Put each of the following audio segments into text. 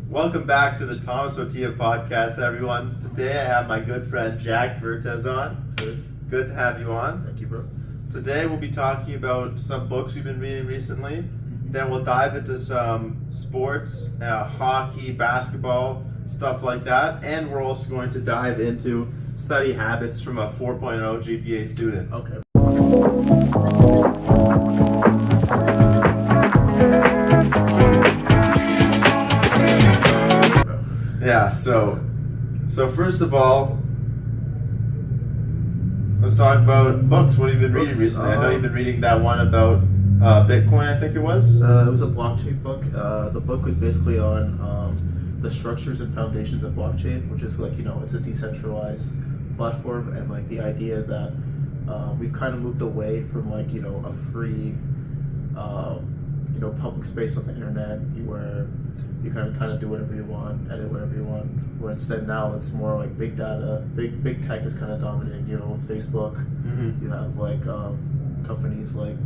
Welcome back to the Thomas Tortilla podcast, everyone. Today I have my good friend Jack Vertes on. It's good. Good to have you on. Thank you, bro. Today we'll be talking about some books we've been reading recently. Then we'll dive into some sports, hockey, basketball, stuff like that. And we're also going to dive into study habits from a 4.0 GPA student. Okay. Yeah, so first of all, let's talk about books. What have you been reading recently? I know you've been reading that one about Bitcoin, I think it was. It was a blockchain book. The book was basically on the structures and foundations of blockchain, which is it's a decentralized platform, and the idea that we've kind of moved away from a free public space on the internet where you kind of do whatever you want, edit whatever you want. Where instead now it's more like big data, big tech is kind of dominating. With Facebook, you have companies like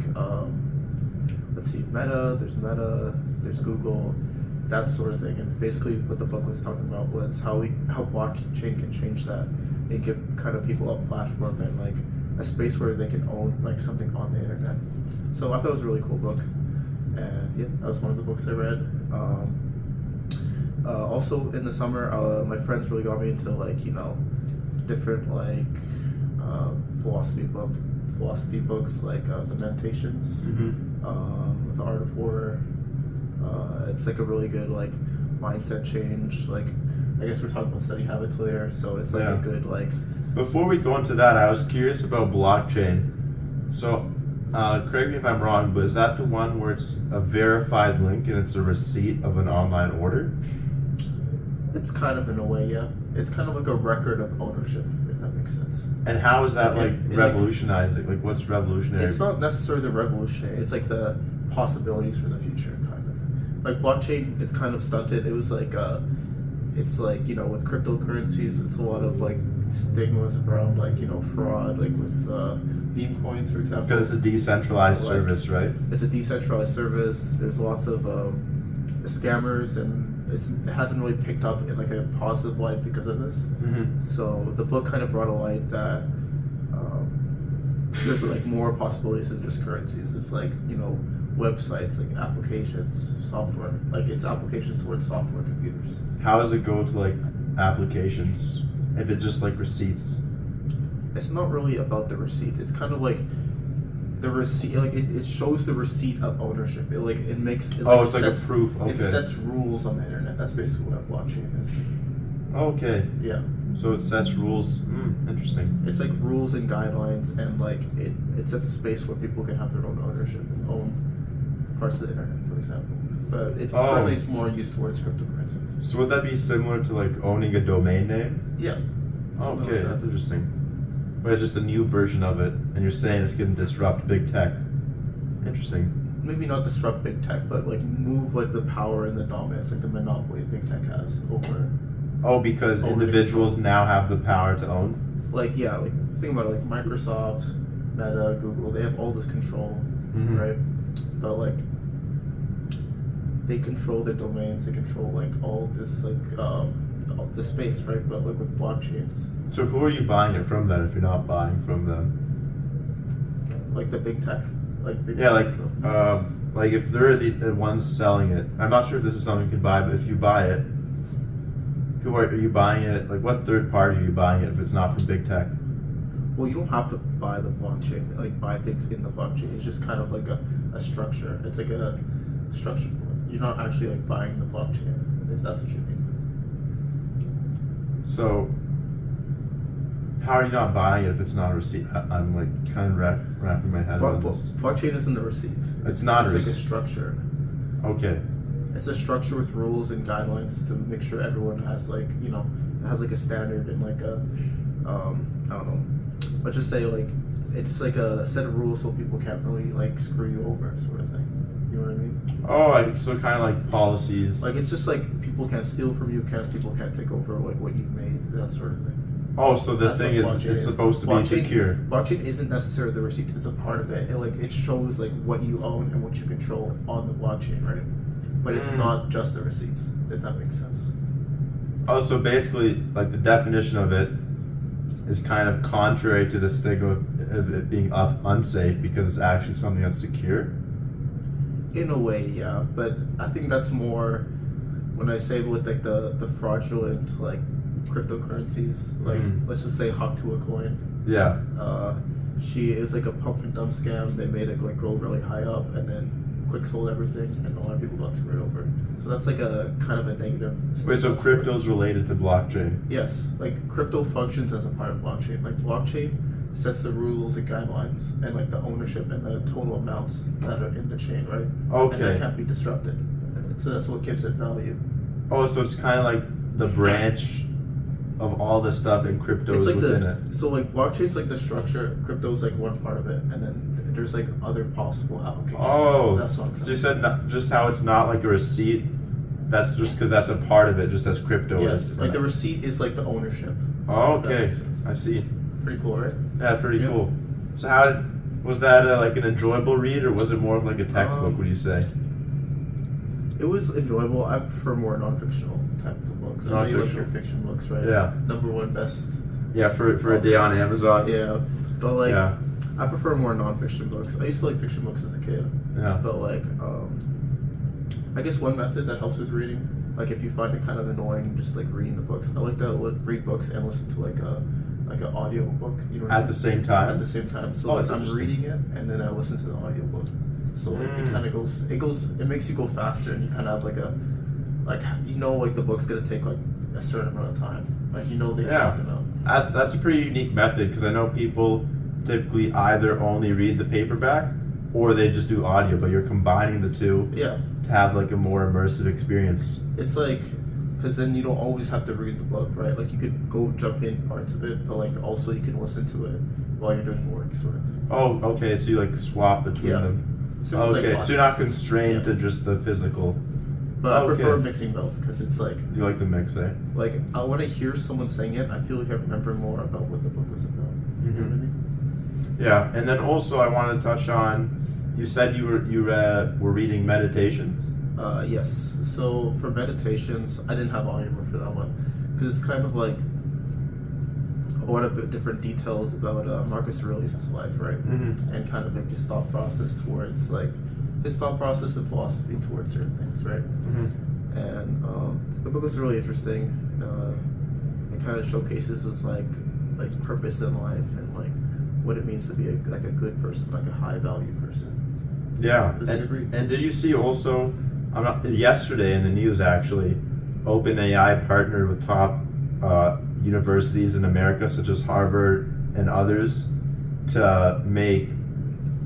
Meta. There's Google, that sort of thing. And basically, what the book was talking about was how blockchain can change that and give kind of people a platform and a space where they can own something on the internet. So I thought it was a really cool book, and yeah, that was one of the books I read. Also in the summer, my friends really got me into different philosophy books like The Meditations, The Art of War. It's a really good mindset change. I guess we're talking about study habits later, so it's a good Before we go into that, I was curious about blockchain. So, correct me if I'm wrong, but is that the one where it's a verified link and it's a receipt of an online order? It's kind of in a way, yeah. It's kind of like a record of ownership, if that makes sense. And how is that revolutionizing? What's revolutionary? It's not necessarily the revolutionary. It's the possibilities for the future, kind of. Blockchain, it's kind of stunted. It was with cryptocurrencies, it's a lot of stigmas around fraud, with meme coins, for example. Because it's a decentralized service, right? It's a decentralized service. There's lots of scammers, and it hasn't really picked up in a positive light because of this. So the book kind of brought a light that there's more possibilities than just currencies. It's websites, applications, software. It's applications towards software computers. How does it go to applications if it's just receipts? It's not really about the receipt. It's kind of the receipt. It shows the receipt of ownership. It makes it it's sets, a proof. Okay. It sets rules on the internet. That's basically what a blockchain is. Okay. Yeah. So it sets rules. Interesting. It's rules and guidelines, and it sets a space where people can have their own ownership and own parts of the internet, for example. But currently it's more used towards cryptocurrencies. So would that be similar to owning a domain name? Yeah. Okay, that's interesting. But it's just a new version of it, and you're saying it's going to disrupt big tech. Interesting. Maybe not disrupt big tech, but move the power and the dominance, the monopoly big tech has over. Oh, because individuals now have the power to own? Think about it, Microsoft, Meta, Google, they have all this control, right? But they control their domains, they control all this all this space, right? But with blockchains. So who are you buying it from then if you're not buying from them? The big tech? If they're the ones selling it, I'm not sure if this is something you can buy, but if you buy it, who are you buying it? What third party are you buying it if it's not from big tech? Well, you don't have to buy the blockchain, buy things in the blockchain. It's just kind of a structure. It's a structure for it. You're not actually buying the blockchain, if that's what you mean. So, how are you not buying it if it's not a receipt? I'm kind of wrapping my head around this. Blockchain isn't a receipt. It's not a receipt. It's a structure. Okay. It's a structure with rules and guidelines to make sure everyone has has a standard and I don't know. Let's just say it's a set of rules so people can't really screw you over, sort of thing. You know what I mean? Oh, so kind of policies. It's just people can't steal from you, people can't take over what you've made, that sort of thing. Oh, so the thing is supposed to be secure. Blockchain isn't necessarily the receipt; it's a part of it. It shows what you own and what you control on the blockchain, right? but it's not just the receipts, if that makes sense. Oh, so basically, like the definition of it is kind of contrary to the stigma of it being unsafe because it's actually something that's secure. In a way, yeah, but I think that's more when I say with like the fraudulent like cryptocurrencies, like let's just say Haktua coin. Yeah. She is like a pump and dump scam. They made it like go really high up and then quick sold everything, and a lot of people got screwed over. So that's like a kind of a negative. Wait, so crypto's related to blockchain? Yes, like crypto functions as a part of blockchain. Like blockchain sets the rules and guidelines and like the ownership and the total amounts that are in the chain, right? Okay. And that can't be disrupted. So that's what gives it value. Oh, so it's kind of like the branch of all the stuff in crypto It's like within it. So like blockchain's like the structure, crypto's like one part of it, and then there's like other possible applications. Oh, so that's what I'm trying so you to said not, just how it's not like a receipt. That's just because that's a part of it, just as crypto Yes, is. like the receipt is like the ownership. Oh, if that okay. makes sense. I see. Pretty cool, right? Yeah, pretty Yep. cool. So was that like an enjoyable read, or was it more of like a textbook? Would you say? It was enjoyable. I prefer more non-fictional type of books. I know you like your fiction books, right? Yeah. #1 best. Yeah, for a day on Amazon. Yeah, but like Yeah. I prefer more non-fiction books. I used to like fiction books as a kid, Yeah. but like I guess one method that helps with reading, like if you find it kind of annoying, just like reading the books. I like to read books and listen to like an audio book. You know what I At mean? the same time. At the same time. So Oh, like that's I'm interesting. reading it and then I listen to the audio book. So like it kind of it makes you go faster, and you kind of have like the book's gonna take like a certain amount of time. Like the exact amount. That's a pretty unique method because I know people typically either only read the paperback or they just do audio, but you're combining the two Yeah. to have like a more immersive experience. It's like, because then you don't always have to read the book, right? Like you could go jump in parts of it, but like also you can listen to it while you're doing work, sort of thing. Oh, okay. So you like swap between Yeah. them. So it's like Okay, so you're not podcasts. constrained Yeah. to just the physical. But I Okay. prefer mixing both because it's like You like the mix, eh? I want to hear someone saying it. I feel like I remember more about what the book was about. You know what I mean? Yeah, and then also I want to touch on. You said you were reading Meditations. Yes. So for meditations, I didn't have audiobook for that one because it's kind of like a lot of different details about Marcus Aurelius' life, right? And kind of like his thought process towards his thought process and philosophy towards certain things, right? And the book was really interesting. It kind of showcases his like purpose in life and like what it means to be a good person, like a high value person. Yeah, It was a good read. and did you see also? Yesterday in the news actually, OpenAI partnered with top universities in America such as Harvard and others to make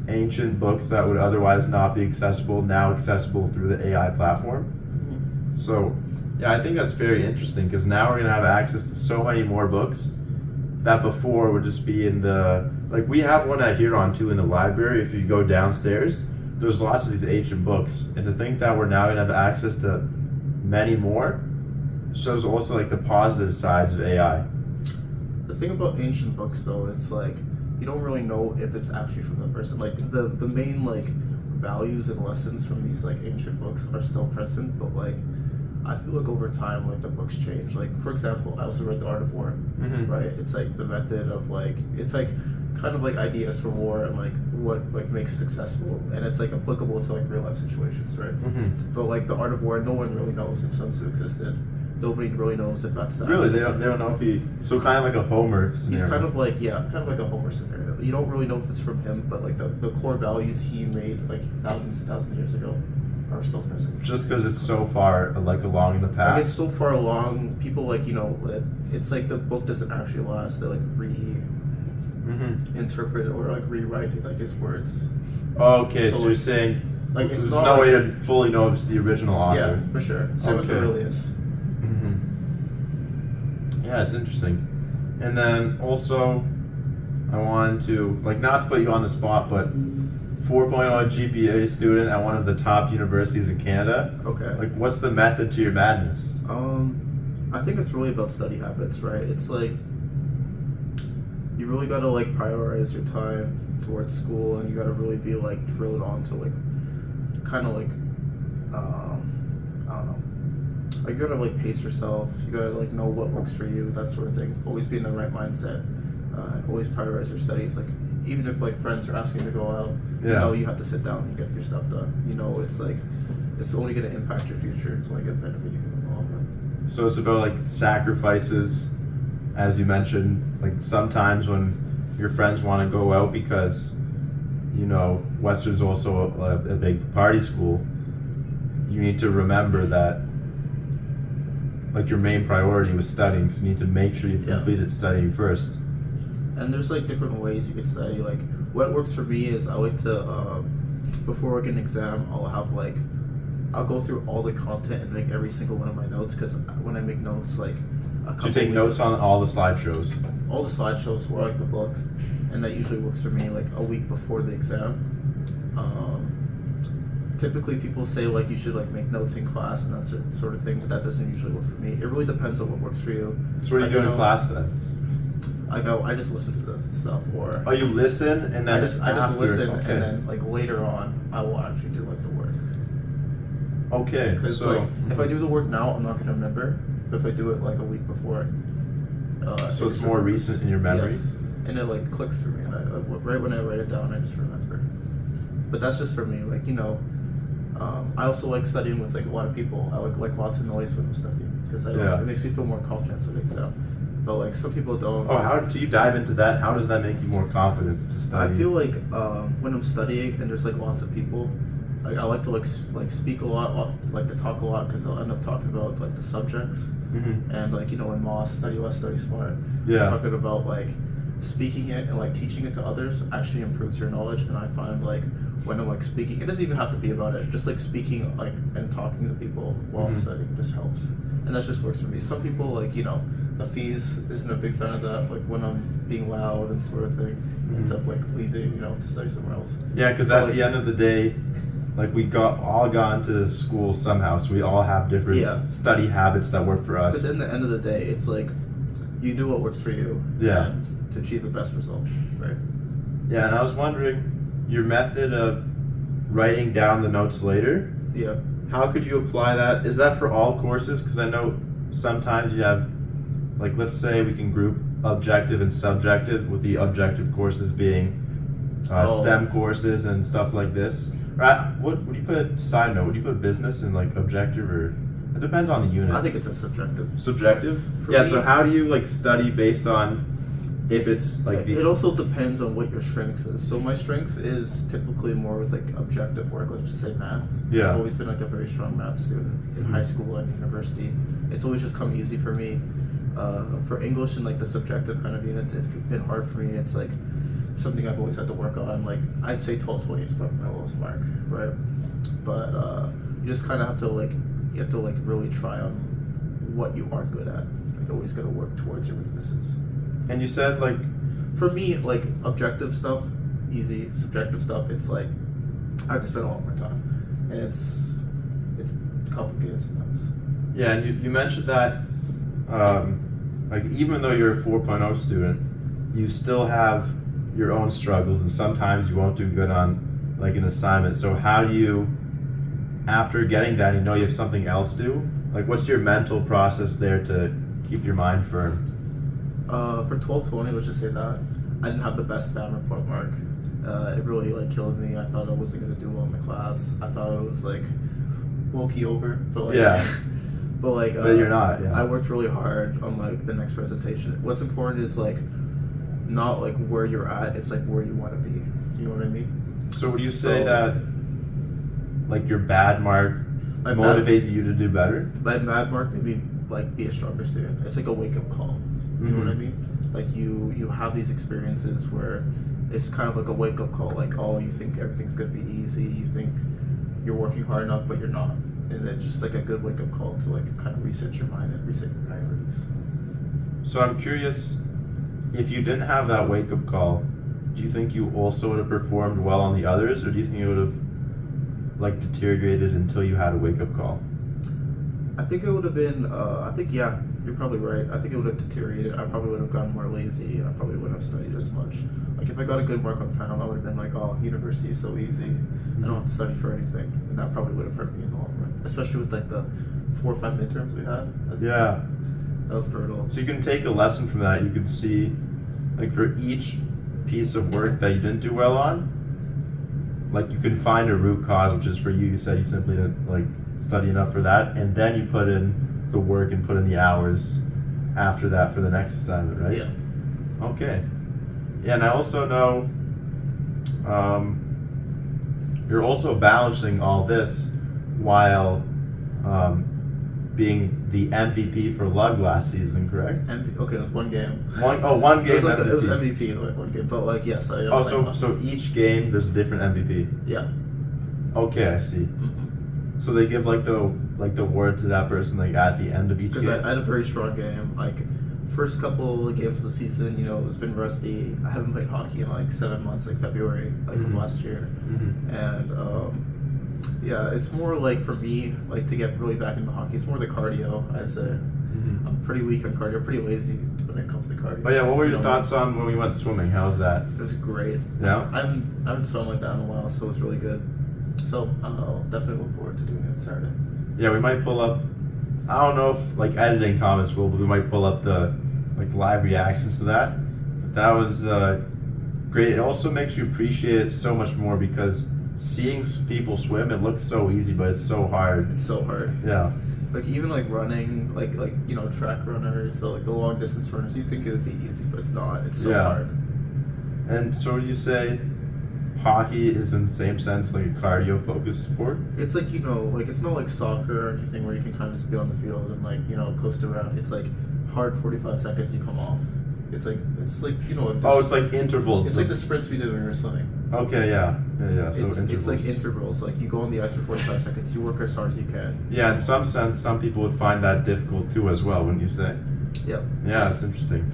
ancient books that would otherwise not be accessible now accessible through the AI platform. So yeah, I think that's very interesting because now we're gonna have access to so many more books that before would just be in we have one at Huron too in the library. If you go downstairs, there's lots of these ancient books, and to think that we're now gonna have access to many more shows also like the positive sides of AI. The thing about ancient books though, it's like you don't really know if it's actually from the person. Like the main like values and lessons from these like ancient books are still present, but like I feel like over time like the books change. Like for example, I also read The Art of War, right? It's like the method of like it's like kind of like ideas for war and like what like makes successful, and it's like applicable to like real life situations, right? But like The Art of War, no one really knows if Sun Tzu existed. Nobody really knows if that's the Really, they don't know if he. So kind of like a Homer scenario. He's kind of like a Homer scenario. You don't really know if it's from him, but like the core values he made like thousands and thousands of years ago are still present. Just because it's so far like along in the past. Like it's so far along, people like it's like the book doesn't actually last. They like interpret or like rewrite like his words. Okay, So, so like, you're saying like it's there's not no like, way to fully know if it's the original author. Yeah, for sure. Same with Okay. Aurelius. Yeah, it's interesting. And then also, I wanted to not to put you on the spot, but 4.0 GPA student at one of the top universities in Canada. Okay. Like, what's the method to your madness? I think it's really about study habits, right? It's like you really gotta like prioritize your time towards school, and you gotta really be like drilled on to like kind of like you gotta like pace yourself. You gotta like know what works for you, that sort of thing. Always be in the right mindset, and always prioritize your studies. Like even if like friends are asking you to go out, you know you have to sit down and get your stuff done. You know, it's like it's only gonna impact your future. It's only gonna benefit you in the long run. So it's about like sacrifices, as you mentioned. Like sometimes when your friends want to go out because, you know, Western's also a big party school, you need to remember that like your main priority was studying, so you need to make sure you've completed studying first. And there's like different ways you could study. Like what works for me is I like to before like an exam I'll go through all the content and make every single one of my notes, because when I make notes like a couple you take notes on all the slideshows or like the book, and that usually works for me like a week before the exam. Typically people say like you should like make notes in class and that sort of thing, but that doesn't usually work for me. It really depends on what works for you. So what are you doing in class then? I just listen to the stuff, or you listen and then I just listen, okay. and then like later on I will actually do like the work. Okay, Because so like if I do the work now, I'm not gonna remember. But if I do it like a week before, so it's more recent in your memory. Yes, and it like clicks for me, and right when I write it down, I just remember. But that's just for me, like, you know. I also like studying with like a lot of people. I like lots of noise when I'm studying, because it makes me feel more confident for the exam. But like some people don't. Oh, how do you dive into that? How does that make you more confident to study? I feel like when I'm studying and there's like lots of people, like I like to like speak a lot, like to talk a lot, because I'll end up talking about like the subjects, and like, you know, in Moss, study less, study smart. Talking about like speaking it and like teaching it to others actually improves your knowledge. And I find like when I'm like speaking, it doesn't even have to be about it, just like speaking like and talking to people while I'm studying just helps, and that just works for me. Some people, like, you know, the fees isn't a big fan of that, like when I'm being loud and sort of thing, ends up like leaving, you know, to study somewhere else. Yeah, because at the end of the day, like we all got into school somehow, so we all have different study habits that work for us. Because in the end of the day, it's like you do what works for you, and to achieve the best result, right? Yeah, and I was wondering, your method of writing down the notes later, how could you apply that? Is that for all courses? Because I know sometimes you have, like, let's say we can group objective and subjective, with the objective courses being STEM courses and stuff like this. Right? What do you put? Side note, would you put business in like objective, or it depends on the unit? I think it's a subjective. Subjective? Yeah. So how do you like study based on if it's like it also depends on what your strengths is. So my strength is typically more with like objective work, let's just say math. I've always been like a very strong math student in high school and university. It's always just come easy for me. For English and like the subjective kind of units, it's been hard for me. It's like something I've always had to work on. Like I'd say 12/20 is probably my lowest mark, right? But you just kind of have to like really try on what you aren't good at. Like always got to work towards your weaknesses. And you said like, for me, like objective stuff, easy. Subjective stuff, it's like I have to spend a lot more time, and it's complicated sometimes. Yeah, and you mentioned that like even though you're a 4.0 student, you still have your own struggles, and sometimes you won't do good on like an assignment. So how do you, after getting that, you know you have something else to do, like what's your mental process there to keep your mind firm? For 12/20, let's just say that I didn't have the best fan report mark. It really like killed me. I thought I wasn't gonna do well in the class. I thought it was like low-key over, but like but you're not. I worked really hard on like the next presentation. What's important is like not like where you're at, it's like where you want to be. You know what I mean? So would you say that like your bad mark motivated you to do better? My bad mark made me like be a stronger student. It's like a wake-up call. You know what I mean? Like you have these experiences where it's kind of like a wake-up call. Like, oh, you think everything's gonna be easy. You think you're working hard enough, but you're not. And it's just like a good wake-up call to like kind of reset your mind and reset your priorities. So I'm curious, if you didn't have that wake-up call, do you think you also would have performed well on the others, or do you think you would have like deteriorated until you had a wake-up call? I think it would have been, you're probably right. I think it would have deteriorated. I probably would have gotten more lazy. I probably wouldn't have studied as much. Like if I got a good mark on final, I would have been like, oh, university is so easy. I don't have to study for anything. And that probably would have hurt me in the long run. Especially with like the 4 or 5 midterms we had. Yeah. That was brutal. So you can take a lesson from that. You can see, like, for each piece of work that you didn't do well on, like, you can find a root cause, which is for you. You said you simply didn't, like, study enough for that, and then you put in the work and put in the hours after that for the next assignment, right? Yeah. Okay. Yeah, and I also know you're also balancing all this while being the MVP for Lug last season, correct? Okay, it was one game. One game. It was, MVP. it was MVP like one game, but like yes, I. Oh, so each game there's a different MVP. Yeah. Okay, I see. Mm-hmm. So they give like the award to that person like at the end of each game. Because I had a very strong game. Like first couple of games of the season, it's been rusty. I haven't played hockey in like 7 months, like February, like of last year, and yeah, it's more like for me, like to get really back into hockey. It's more the cardio, I'd say. I'm pretty weak on cardio, pretty lazy when it comes to cardio. Oh yeah, what were your thoughts on when we went swimming? How was that? It was great. Yeah. I haven't swum like that in a while, so it was really good. So I'll definitely look forward to doing it Saturday. Yeah, we might pull up. I don't know if like editing Thomas will, but we might pull up the like live reactions to that. But that was great. It also makes you appreciate it so much more because seeing people swim, it looks so easy, but it's so hard. It's so hard. Yeah. Like even like running, like track runners, the long distance runners, you think it would be easy, but it's not. It's so hard. And so you say hockey is in the same sense like a cardio focused sport? It's like like it's not like soccer or anything where you can kind of just be on the field and like coast around. It's like hard 45 seconds you come off. It's like it's like intervals. It's like the sprints we did when we were swimming. Okay, yeah. So it's intervals. like intervals. Like you go on the ice for 45 seconds. You work as hard as you can. Yeah, in some sense, some people would find that difficult too, as well. Wouldn't you say? Yeah. Yeah, it's interesting.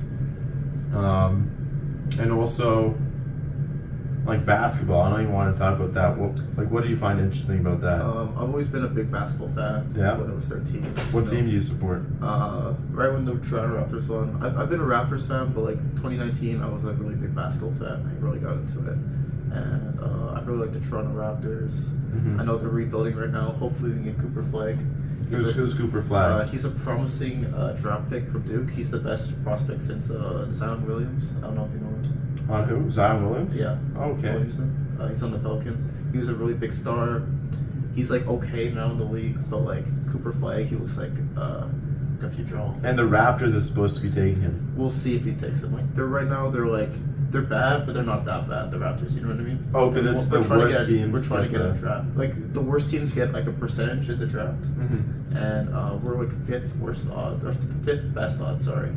And also, like basketball. I know you want to talk about that. What do you find interesting about that? I've always been a big basketball fan. Yeah. When I was 13. What team do you support? Right when the Toronto Raptors won. I've been a Raptors fan, but like 2019, I was a really big basketball fan. I really got into it, and I really like the Toronto Raptors. I know they're rebuilding right now. Hopefully, we can get Cooper Flag. Who's Cooper Flag? He's a promising draft pick from Duke. He's the best prospect since Zion Williams. I don't know if you know him. On who? Zion Williams? Yeah. Okay. Williamson. He's on the Pelicans. He was a really big star. He's like okay now in the league, but like Cooper Flag, he looks like a future Hall. And the Raptors is supposed to be taking him. We'll see if he takes him. Like they're bad, but they're not that bad. The Raptors, you know what I mean? Oh, because it's the worst teams. We're trying to get a draft. Like the worst teams get like a percentage in the draft, and we're like fifth best odds. Sorry.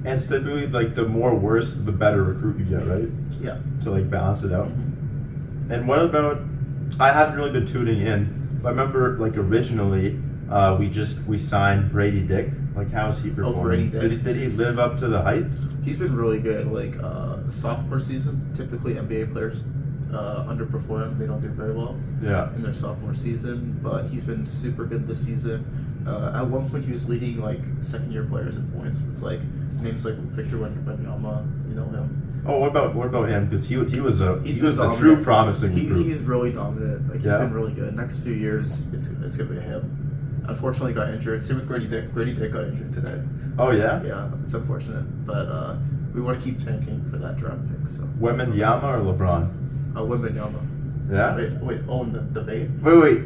And it's typically like the more worse, the better recruit you get, right? Yeah. To like balance it out. And what about? I haven't really been tuning in, but I remember like originally we signed Brady Dick. Like how's he performing? Oh, Brady Dick. Did he live up to the hype? He's been really good. Like sophomore season, typically NBA players underperform. They don't do very well. Yeah. In their sophomore season, but he's been super good this season. At one point, he was leading like second-year players in points with like names like Victor Wembanyama. You know him. Oh, what about him? Because he was a dominant. true promising recruit. He's really dominant. Like he's been really good. Next few years, it's gonna be him. Unfortunately, got injured. Same with Grady Dick. Grady Dick got injured today. Oh yeah. Yeah, it's unfortunate, but we want to keep tanking for that draft pick. So. Wembanyama or LeBron? Wembanyama. Yeah. Wait. Oh, in the debate. Wait.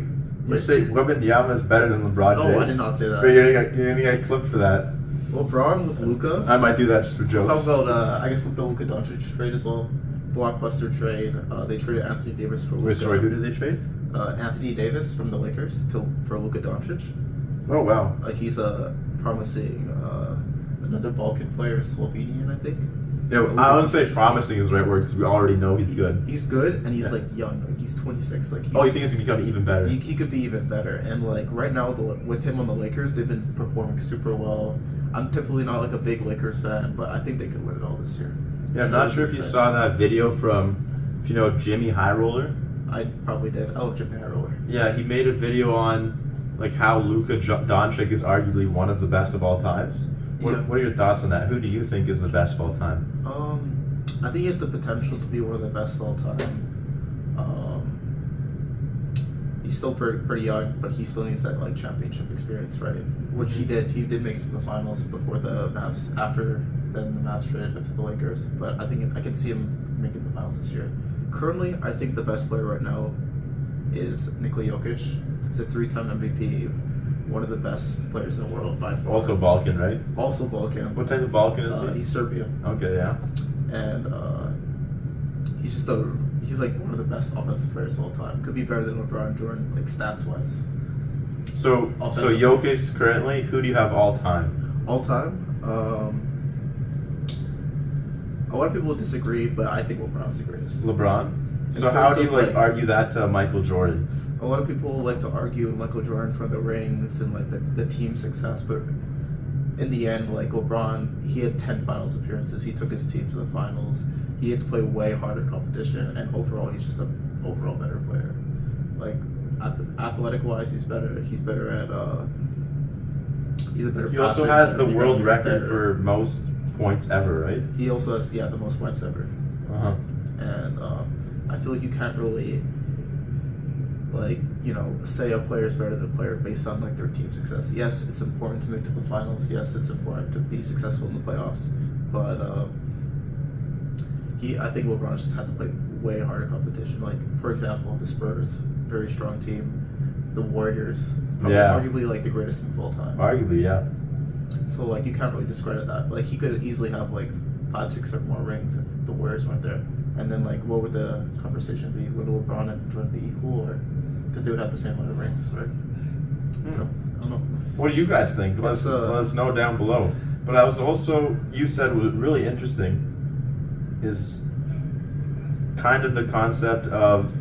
You say Wembanyama is better than LeBron James? No, I did not say that. But you're gonna get a clip for that. LeBron with Luka. I might do that just for jokes. Talk about I guess the Luka Doncic trade as well. Blockbuster trade. They traded Anthony Davis for Luka. Wait, sorry, who did they trade? Anthony Davis from the Lakers for Luka Doncic. Oh wow! Like he's a promising another Balkan player, Slovenian, I think. Yeah, I wouldn't say promising is the right word because we already know he's good. He's good, and he's like young. Like he's 26. Like you think he's gonna become even better? He could be even better. And like right now, with him on the Lakers, they've been performing super well. I'm typically not like a big Lakers fan, but I think they could win it all this year. Yeah, I'm not sure if you saw that video from, if you know Jimmy High Roller. I probably did. Oh, Jimmy High Roller. Yeah, he made a video on like how Luka Doncic is arguably one of the best of all times. What are your thoughts on that? Who do you think is the best of all time? I think he has the potential to be one of the best of all time. he's still pretty young, but he still needs that like championship experience, right? Which he did. He did make it to the finals before the Mavs. After then, the Mavs traded him to the Lakers. But I think I can see him making the finals this year. Currently, I think the best player right now is Nikola Jokic. He's a 3-time MVP, one of the best players in the world by far. Also Balkan, right? Also Balkan. What type of Balkan is he? He's Serbian. Okay, yeah. And he's like one of the best offensive players of all time. Could be better than LeBron, Jordan, like stats wise. So Jokic currently, who do you have all time? All time. A lot of people disagree, but I think LeBron's the greatest. LeBron. So how do you argue that to Michael Jordan? A lot of people like to argue Michael Jordan for the rings and like the team success, but in the end, like LeBron, he had 10 finals appearances. He took his team to the finals. He had to play way harder competition, and overall, he's just an overall better player. Like athletic wise, he's better. He's better at. He's a better. He also has the world record for most points ever, right? He also has the most points ever. And I feel like you can't really say a player is better than a player based on like their team success. Yes, it's important to make it to the finals. Yes, it's important to be successful in the playoffs. But I think LeBron just had to play way harder competition. Like for example, the Spurs, very strong team. The Warriors, arguably like the greatest team of all time. Arguably, yeah. So like you can't really discredit that. Like he could easily have like 5, 6 or more rings if the Warriors weren't there. And then like what would the conversation be? Would LeBron and Jordan be equal, or because they would have the same amount of rings, right? So I don't know. What do you guys think? Let us know down below. But I was also, you said was really interesting is kind of the concept of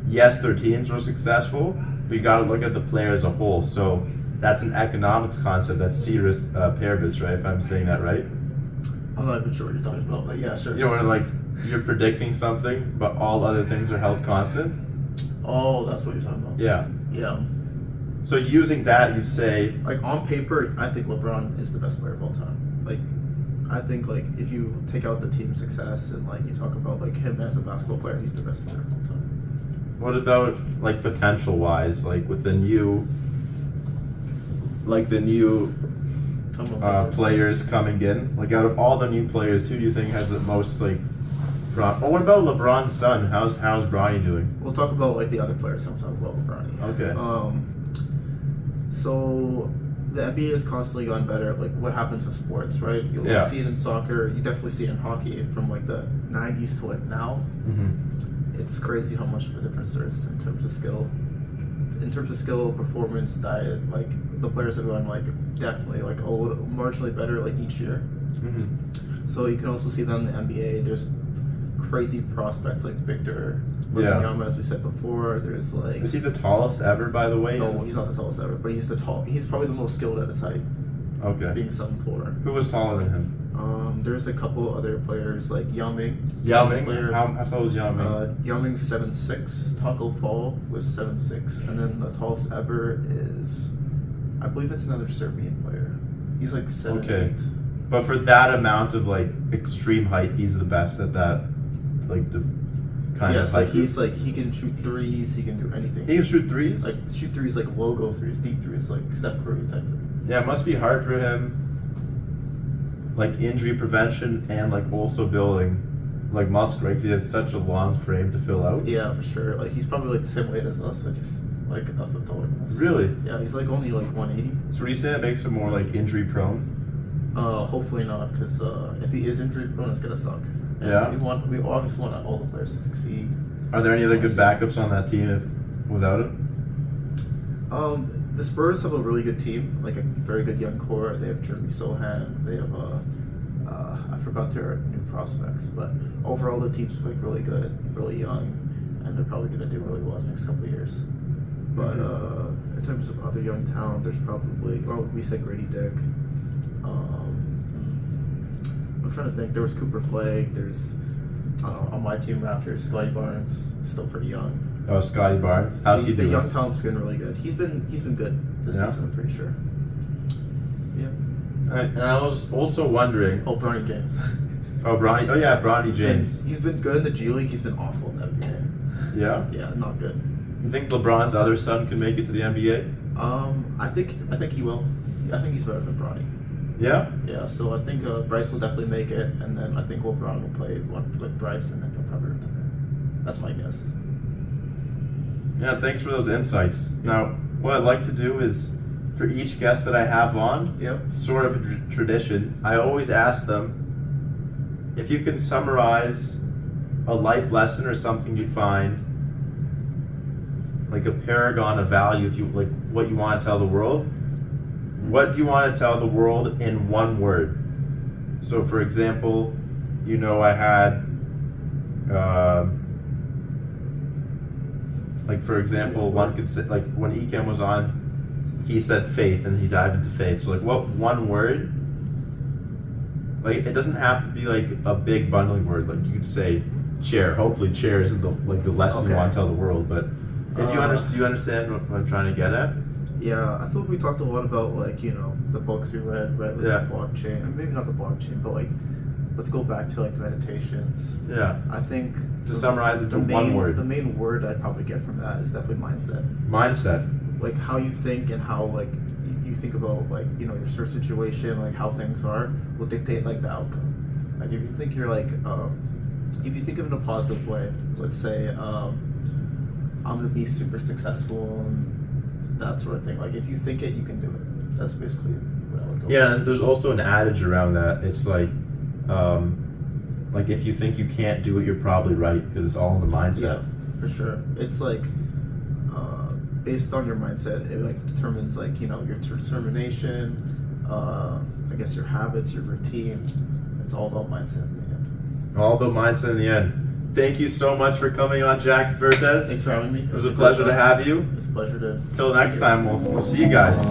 yes, their teams were successful, but you got to look at the player as a whole. So that's an economics concept. That's ceteris paribus, right? If I'm saying that right. I'm not even sure what you're talking about, but yeah, sure. You know when like you're predicting something, but all other things are held constant. Oh, that's what you're talking about. Yeah. Yeah. So using that, you'd say like on paper, I think LeBron is the best player of all time. Like, I think like if you take out the team success and like you talk about like him as a basketball player, he's the best player of all time. What about like potential wise, like with the new players coming in? Like out of all the new players, who do you think has the most like? What about LeBron's son? How's Bronny doing? We'll talk about like the other players. I'm talking about Bronny. Okay. So the NBA has constantly gotten better. Like what happens with sports, right? You'll see it in soccer. You definitely see it in hockey from like the 90s to like now. Mm-hmm. It's crazy how much of a difference there is in terms of skill. In terms of skill, performance, diet, like the players have gone like definitely like a little marginally better like each year. Mm-hmm. So you can also see that in the NBA. There's crazy prospects like Victor Wembanyama, as we said before. There's like, is he the tallest ever, by the way? No, he's not the tallest ever, but he's probably the most skilled at his height. Okay. Being 7'4". Who was taller than him? There's a couple other players like Yao Ming. How tall was Yao Ming? Yao Ming's 7'6". Taco Fall was 7'6", and then the tallest ever is, I believe it's another Serbian player. He's like 7'8". But for that amount of like extreme height, he's the best at that. Like the kind of like he's like he can shoot threes, he can do anything. He can shoot threes? Like shoot threes like logo threes, deep threes, like Steph Curry type thing. Yeah, it must be hard for him, like injury prevention and like also building like muscle, right? Because he has such a long frame to fill out. Yeah, for sure. Like he's probably like the same weight as us, so just like a foot taller than us. Really? Yeah, he's like only like 180. So what do you say that makes him more like injury prone? Hopefully not, because if he is injury prone, it's gonna suck. And yeah. We obviously want all the players to succeed. Are there any other good backups on that team without him? The Spurs have a really good team, like a very good young core. They have Jeremy Sohan. They have I forgot their new prospects, but overall the team's like really good, really young, and they're probably gonna do really well in the next couple of years. But in terms of other young talent, there's probably we said Grady Dick. I'm trying to think. There was Cooper Flagg. There's on my team Raptors, Scotty Barnes, still pretty young. Oh, Scotty Barnes. How's he doing? The young talent's been really good. He's been good this season. I'm pretty sure. Yeah. All right. And I was also wondering. Oh, Bronny James. Oh yeah, Bronny James. He's been good in the G League. He's been awful in the NBA. Yeah. Yeah, not good. You think LeBron's other son can make it to the NBA? I think he will. I think he's better than Bronny. Yeah? Yeah, so I think Bryce will definitely make it, and then I think LeBron will play one with Bryce, and then he'll probably retire. That's my guess. Yeah, thanks for those insights. Now, what I'd like to do is, for each guest that I have on, Yep. sort of a tradition, I always ask them if you can summarize a life lesson or something you find, like a paragon of value, if you like what you want to tell the world. What do you want to tell the world in one word? So, for example, I had, for example, one could say, like when Ekem was on, he said faith and he dived into faith. So, like, what one word? Like, it doesn't have to be like a big bundling word. Like, you could say chair. Hopefully, chair isn't the lesson you want to tell the world. But if do you understand what I'm trying to get at? Yeah, I thought we talked a lot about the books we read, right? With the blockchain, and maybe not the blockchain, but let's go back to the meditations. Yeah. I think To summarize it to one word. The main word I'd probably get from that is definitely mindset. Mindset. Like how you think and how you think about your search situation, like how things are, will dictate the outcome. Like if you think you're if you think of it in a positive way, let's say I'm gonna be super successful and that sort of thing. Like if you think it, you can do it. That's basically what I would go. Yeah, and there's also an adage around that. It's like if you think you can't do it, you're probably right because it's all in the mindset. Yeah, for sure. It's based on your mindset. It determines your determination. I guess your habits, your routine. It's all about mindset in the end. All about mindset in the end. Thank you so much for coming on, Jack Vertes. Thanks for having me. It was a pleasure to have you. It's a pleasure to. Till next time, we'll see you guys.